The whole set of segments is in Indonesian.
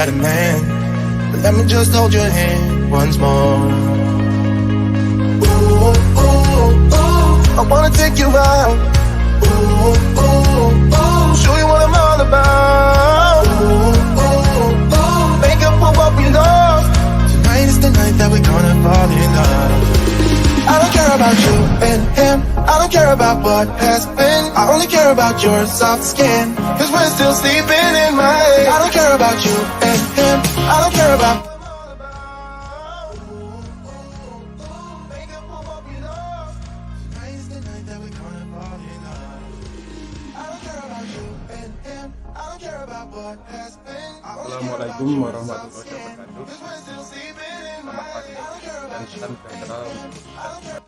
better man. But let me just hold your hand once more. Ooh, ooh, ooh, I wanna take you out. Ooh, ooh, ooh, show you what I'm all about. Ooh, ooh, ooh, make up for what we lost. Tonight is the night that we're gonna fall in love. I don't care about you and him, I don't care about what has been. I only care about your soft skin, cause we're still sleeping in my head. I don't care about you and him, I don't care about Assalamualaikum warahmatullahi wabarakatuh. Selamat pagi dan salam sejahtera untuk kita semua.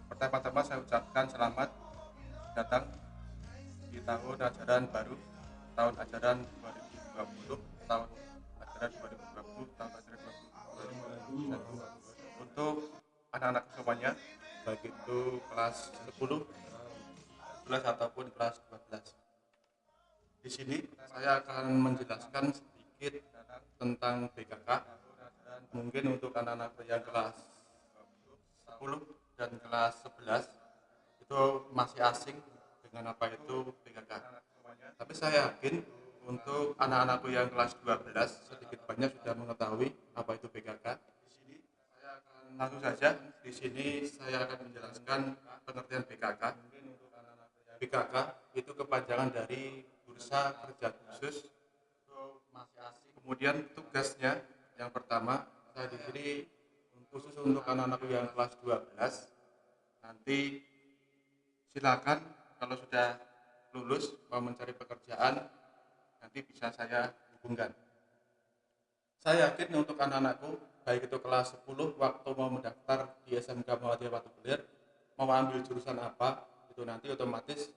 Pertama-tama saya ucapkan selamat datang di tahun ajaran baru, tahun ajaran 2020, tahun ajaran 2020, tahun ajaran 2021 untuk anak-anak semuanya, baik itu kelas 10, 11 ataupun kelas 12. Di sini saya akan menjelaskan sedikit tentang BKK. Mungkin untuk anak-anak yang kelas 10 dan kelas 11 itu masih asing dengan apa itu BKK. Tapi saya yakin untuk anak-anakku yang kelas 12 sedikit banyak sudah mengetahui apa itu BKK. Langsung saja di sini saya akan menjelaskan pengertian BKK. BKK itu kepanjangan dari Bursa Kerja Khusus. Kemudian tugasnya yang pertama, saya di sini khusus untuk anak-anak yang kelas 12. Nanti silakan kalau sudah lulus mau mencari pekerjaan, nanti bisa saya hubungkan. Saya yakin untuk anak-anakku baik itu kelas 10 waktu mau mendaftar di SMK Muhammadiyah Watu Belir, mau ambil jurusan apa, itu nanti otomatis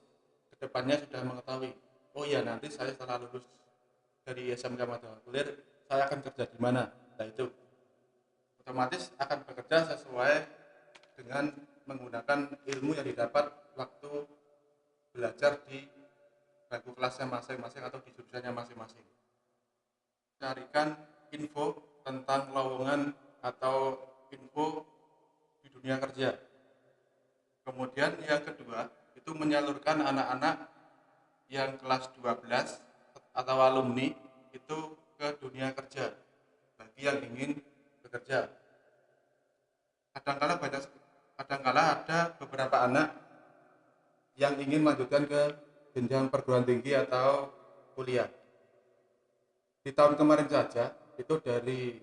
kedepannya sudah mengetahui, oh iya nanti saya setelah lulus dari SMK Muhammadiyah Watu Belir, saya akan kerja di mana. Nah itu otomatis akan bekerja sesuai dengan menggunakan ilmu yang didapat waktu belajar di bangku kelasnya masing-masing atau di jurusannya masing-masing. Carikan info tentang lowongan atau info di dunia kerja. Kemudian yang kedua, itu menyalurkan anak-anak yang kelas 12 atau alumni itu ke dunia kerja bagi yang ingin bekerja. Kadangkala ada beberapa anak yang ingin melanjutkan ke jenjang perguruan tinggi atau kuliah. Di tahun kemarin saja itu dari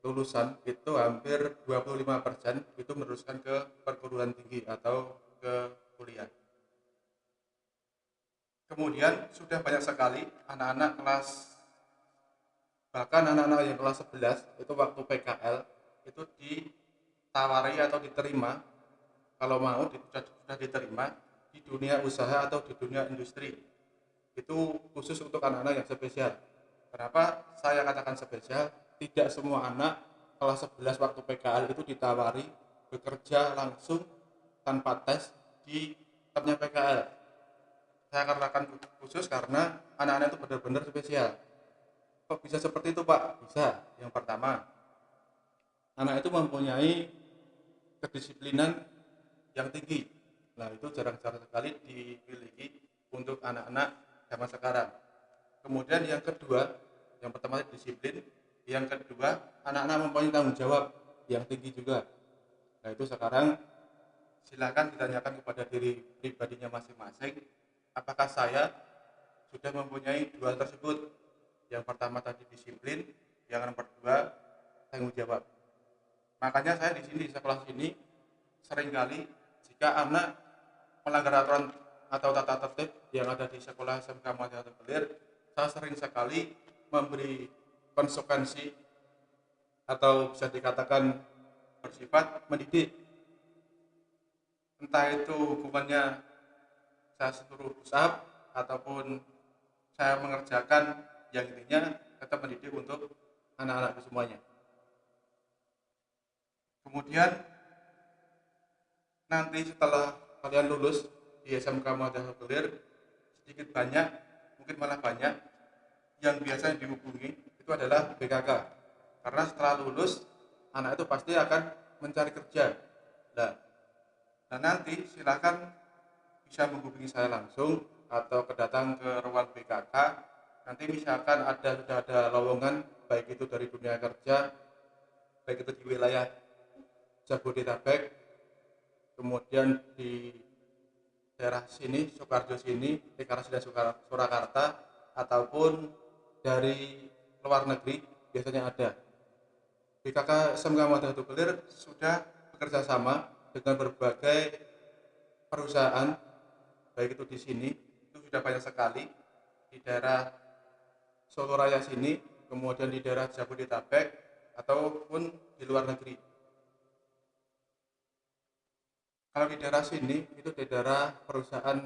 lulusan itu hampir 25% itu meneruskan ke perguruan tinggi atau ke kuliah. Kemudian sudah banyak sekali anak-anak kelas, bahkan anak-anak yang kelas 11 itu waktu PKL itu ditawari atau diterima, kalau mau sudah diterima di dunia usaha atau di dunia industri. Itu khusus untuk anak-anak yang spesial. Kenapa saya katakan spesial? Tidak semua anak kelas 11 waktu PKL itu ditawari bekerja langsung tanpa tes di tempatnya PKL. Saya katakan khusus karena anak-anak itu benar-benar spesial. Kok bisa seperti itu Pak? Bisa. Yang pertama, anak itu mempunyai kedisiplinan yang tinggi. Nah itu jarang-jarang sekali dimiliki untuk anak-anak zaman sekarang. Kemudian yang kedua, yang pertama disiplin, yang kedua anak-anak mempunyai tanggung jawab yang tinggi juga. Nah itu sekarang silakan ditanyakan kepada diri pribadinya masing-masing, apakah saya sudah mempunyai dua tersebut. Yang pertama tadi disiplin, yang nomor dua tanggung jawab. Makanya saya di sini di sekolah sini seringkali jika anak melanggar aturan atau tata tertib yang ada di sekolah SMK Muhammadiyah Watu Belir, saya sering sekali memberi konsekuensi atau bisa dikatakan bersifat mendidik. Entah itu hukumannya saya suruh push up ataupun saya mengerjakan, yang intinya tetap mendidik untuk anak-anak semuanya. Kemudian nanti setelah kalian lulus di SMK Muhammadiyah Watu Belir, sedikit banyak, mungkin malah banyak, yang biasanya dihubungi itu adalah BKK, karena setelah lulus anak itu pasti akan mencari kerja. Nah nanti silakan bisa menghubungi saya langsung atau kedatang ke ruang BKK. Nanti misalkan sudah ada lowongan, baik itu dari dunia kerja, baik itu di wilayah Jabodetabek, kemudian di daerah sini, Sukoharjo sini, Deklarasi dan Surakarta, ataupun dari luar negeri biasanya ada. BKK SMK Muhammadiyah Belir sudah bekerja sama dengan berbagai perusahaan, baik itu di sini, itu sudah banyak sekali, di daerah Solo Raya sini, kemudian di daerah Jabodetabek, ataupun di luar negeri. Kalau di daerah sini, itu di daerah perusahaan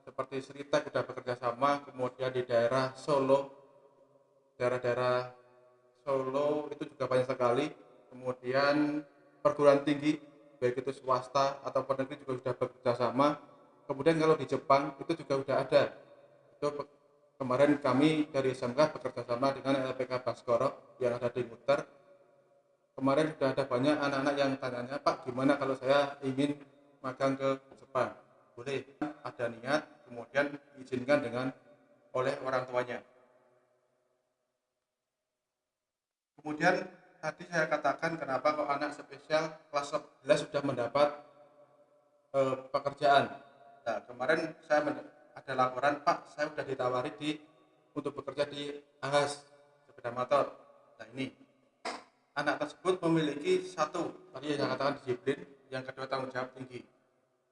seperti Sritek sudah bekerja sama, kemudian di daerah Solo, daerah-daerah Solo itu juga banyak sekali, kemudian perguruan tinggi, baik itu swasta atau negeri juga sudah bekerja sama. Kemudian kalau di Jepang itu juga sudah ada. Itu kemarin kami dari SMK bekerja sama dengan LPK Baskoro yang ada di Muter. Kemarin sudah ada banyak anak-anak yang tanya, Pak, gimana kalau saya ingin magang ke Jepang? Boleh, ada niat, kemudian diizinkan dengan oleh orang tuanya. Kemudian tadi saya katakan kenapa kok anak spesial kelas 11 sudah mendapat pekerjaan. Nah, kemarin saya ada laporan, Pak, saya sudah ditawari untuk bekerja di AHAS sepeda motor. Nah ini, anak tersebut memiliki satu, tadi yang saya katakan disiplin, yang kedua tanggung jawab tinggi.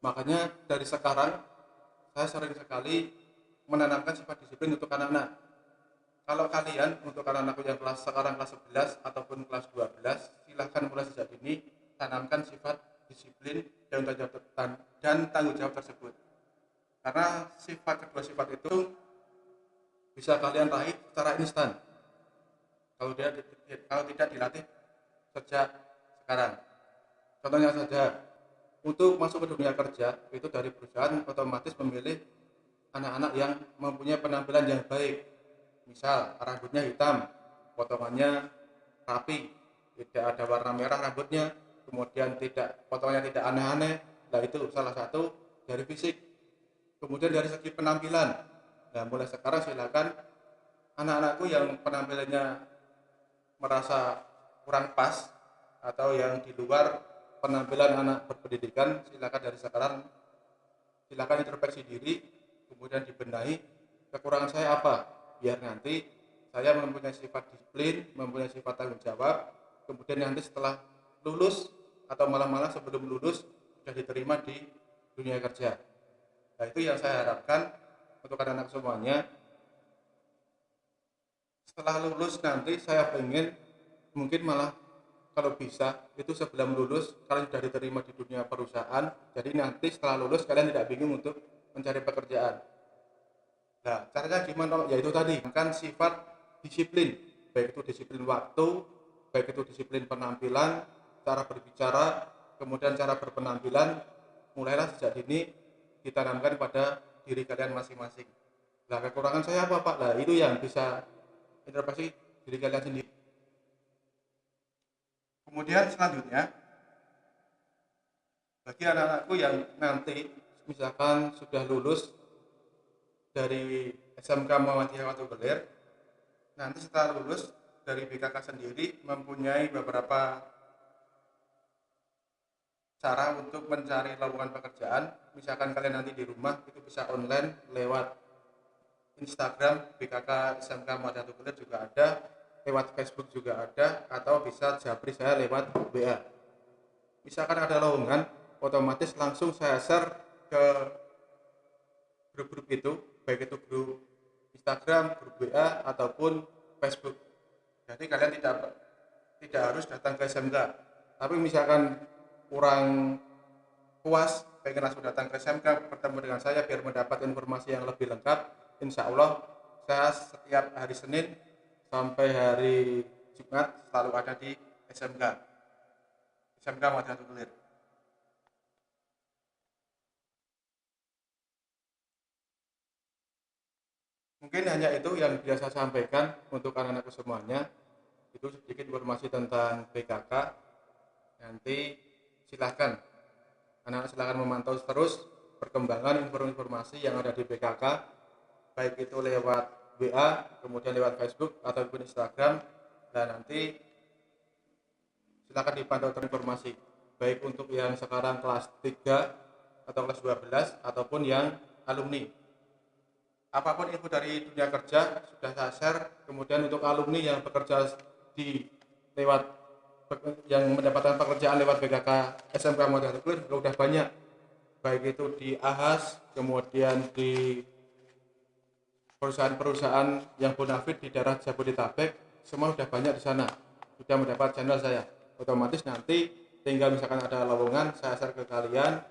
Makanya dari sekarang saya sering sekali menanamkan sifat disiplin untuk anak-anak. Kalau kalian, untuk anak-anakku yang sekarang kelas 11 ataupun kelas 12, silahkan mulai sejak dini tanamkan sifat disiplin dan tanggung jawab tersebut. Karena kedua sifat itu bisa kalian raih secara instan kalau tidak dilatih sejak sekarang. Contohnya saja, untuk masuk ke dunia kerja itu dari perusahaan otomatis memilih anak-anak yang mempunyai penampilan yang baik. Misal rambutnya hitam, potongannya rapi, tidak ada warna merah rambutnya, kemudian potongannya tidak aneh-aneh. Nah itu salah satu dari fisik. Kemudian dari segi penampilan, nah mulai sekarang silakan anak-anakku yang penampilannya merasa kurang pas atau yang di luar penampilan anak berpendidikan, silakan introspeksi diri, kemudian dibenahi kekurangan saya apa, biar nanti saya mempunyai sifat disiplin, mempunyai sifat tanggung jawab, kemudian nanti setelah lulus atau malah sebelum lulus sudah diterima di dunia kerja. Nah itu yang saya harapkan untuk anak-anak semuanya. Setelah lulus nanti saya pengen mungkin malah kalau bisa itu sebelum lulus kalian sudah diterima di dunia perusahaan, jadi nanti setelah lulus kalian tidak bingung untuk mencari pekerjaan. Nah caranya gimana? Yaitu tadi kan sifat disiplin, baik itu disiplin waktu, baik itu disiplin penampilan, cara berbicara, kemudian cara berpenampilan, mulailah sejak dini ditanamkan pada diri kalian masing-masing. Nah kekurangan saya apa Pak? Nah itu yang bisa introspeksi diri kalian sendiri. Kemudian selanjutnya, bagi anak-anakku yang nanti misalkan sudah lulus dari SMK Muhammadiyah Watu Belir, nanti setelah lulus dari BKK sendiri mempunyai beberapa cara untuk mencari lowongan pekerjaan. Misalkan kalian nanti di rumah itu bisa online lewat Instagram BKK SMK Muhammadiyah Watu Belir juga ada, lewat Facebook juga ada, atau bisa japri saya lewat WA. Misalkan ada lowongan, otomatis langsung saya share ke grup-grup itu, baik itu grup Instagram, grup WA ataupun Facebook. Jadi kalian tidak harus datang ke SMK. Tapi misalkan kurang puas, pengen langsung datang ke SMK bertemu dengan saya biar mendapat informasi yang lebih lengkap, insya Allah saya setiap hari Senin sampai hari Jumat selalu ada di SMK Muhammadiyah Watu Belir. Mungkin hanya itu yang bisa saya sampaikan untuk anak-anakku semuanya. Itu sedikit informasi tentang PKK. Nanti silahkan anak-anak silahkan memantau terus perkembangan informasi yang ada di PKK, baik itu lewat WA, kemudian lewat Facebook ataupun Instagram. Dan nanti silahkan dipantau terinformasi, baik untuk yang sekarang kelas 3 atau kelas 12 ataupun yang alumni. Apapun info dari dunia kerja sudah saya share. Kemudian untuk alumni yang bekerja di lewat yang mendapatkan pekerjaan lewat PKK SMK Modern Kuliah juga udah banyak, baik itu di AHAS, kemudian di perusahaan-perusahaan yang bonafit di daerah Jabodetabek, semua sudah banyak di sana, sudah mendapat channel saya. Otomatis nanti tinggal misalkan ada lowongan saya share ke kalian,